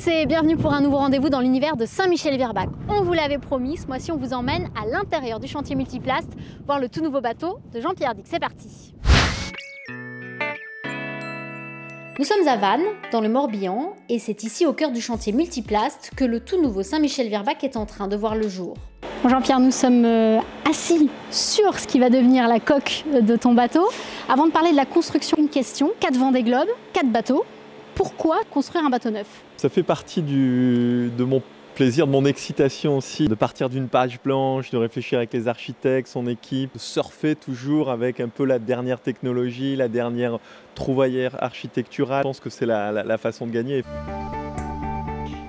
tous et bienvenue pour un nouveau rendez-vous dans l'univers de Saint-Michel-Virbac. On vous l'avait promis, ce mois-ci on vous emmène à l'intérieur du chantier Multiplast voir le tout nouveau bateau de Jean-Pierre Dick. C'est parti. Nous sommes à Vannes, dans le Morbihan, et c'est ici au cœur du chantier Multiplast que le tout nouveau Saint-Michel-Virbac est en train de voir le jour. Bon Jean-Pierre, nous sommes assis sur ce qui va devenir la coque de ton bateau. Avant de parler de la construction, une question. 4 Vendée Globe, 4 bateaux. Pourquoi construire un bateau neuf? Ça fait partie de mon plaisir, de mon excitation aussi, de partir d'une page blanche, de réfléchir avec les architectes, son équipe, de surfer toujours avec un peu la dernière technologie, la dernière trouvaillère architecturale. Je pense que c'est la façon de gagner.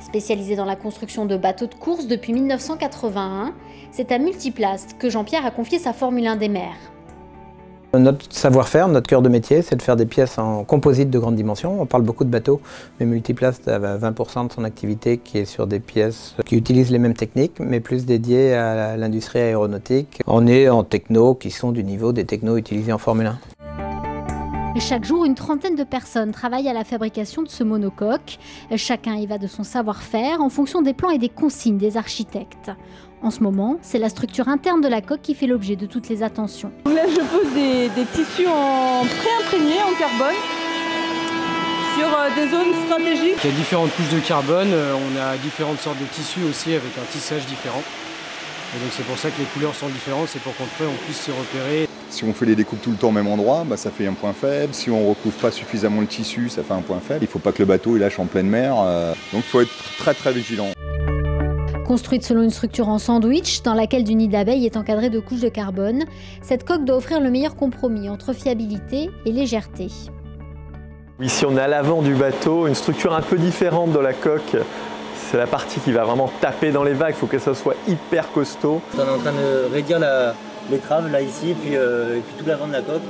Spécialisé dans la construction de bateaux de course depuis 1981, c'est à Multiplast que Jean-Pierre a confié sa Formule 1 des mers. Notre savoir-faire, notre cœur de métier, c'est de faire des pièces en composite de grande dimension. On parle beaucoup de bateaux, mais Multiplast a 20% de son activité qui est sur des pièces qui utilisent les mêmes techniques, mais plus dédiées à l'industrie aéronautique. On est en technos qui sont du niveau des technos utilisés en Formule 1. Chaque jour, une trentaine de personnes travaillent à la fabrication de ce monocoque. Chacun y va de son savoir-faire en fonction des plans et des consignes des architectes. En ce moment, c'est la structure interne de la coque qui fait l'objet de toutes les attentions. Là, je pose des tissus en pré-imprégnés en carbone sur des zones stratégiques. Il y a différentes couches de carbone, on a différentes sortes de tissus aussi avec un tissage différent. Et donc c'est pour ça que les couleurs sont différentes, c'est pour qu'après on puisse se repérer. Si on fait les découpes tout le temps au même endroit, ça fait un point faible. Si on ne recouvre pas suffisamment le tissu, ça fait un point faible. Il ne faut pas que le bateau il lâche en pleine mer, donc il faut être très vigilant. Construite selon une structure en sandwich, dans laquelle du nid d'abeille est encadré de couches de carbone, cette coque doit offrir le meilleur compromis entre fiabilité et légèreté. Ici on est à l'avant du bateau, une structure un peu différente de la coque. C'est la partie qui va vraiment taper dans les vagues, il faut que ça soit hyper costaud. On est en train de réduire l'étrave là ici, et puis tout l'avant de la coque.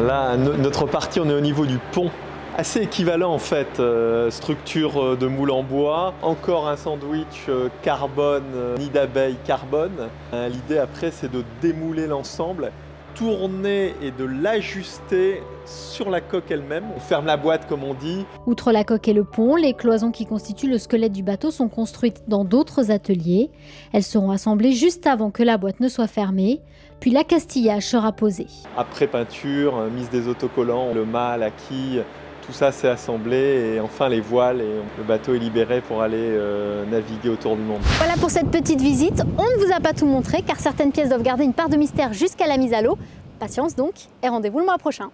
Là, notre partie, on est au niveau du pont. Assez équivalent en fait, structure de moule en bois, encore un sandwich carbone, nid d'abeille carbone. L'idée après c'est de démouler l'ensemble, tourner et de l'ajuster sur la coque elle-même. On ferme la boîte comme on dit. Outre la coque et le pont, les cloisons qui constituent le squelette du bateau sont construites dans d'autres ateliers. Elles seront assemblées juste avant que la boîte ne soit fermée, puis l'accastillage sera posé. Après peinture, mise des autocollants, le mât, la quille, tout ça c'est assemblé et enfin les voiles et le bateau est libéré pour aller naviguer autour du monde. Voilà pour cette petite visite. On ne vous a pas tout montré car certaines pièces doivent garder une part de mystère jusqu'à la mise à l'eau. Patience donc et rendez-vous le mois prochain.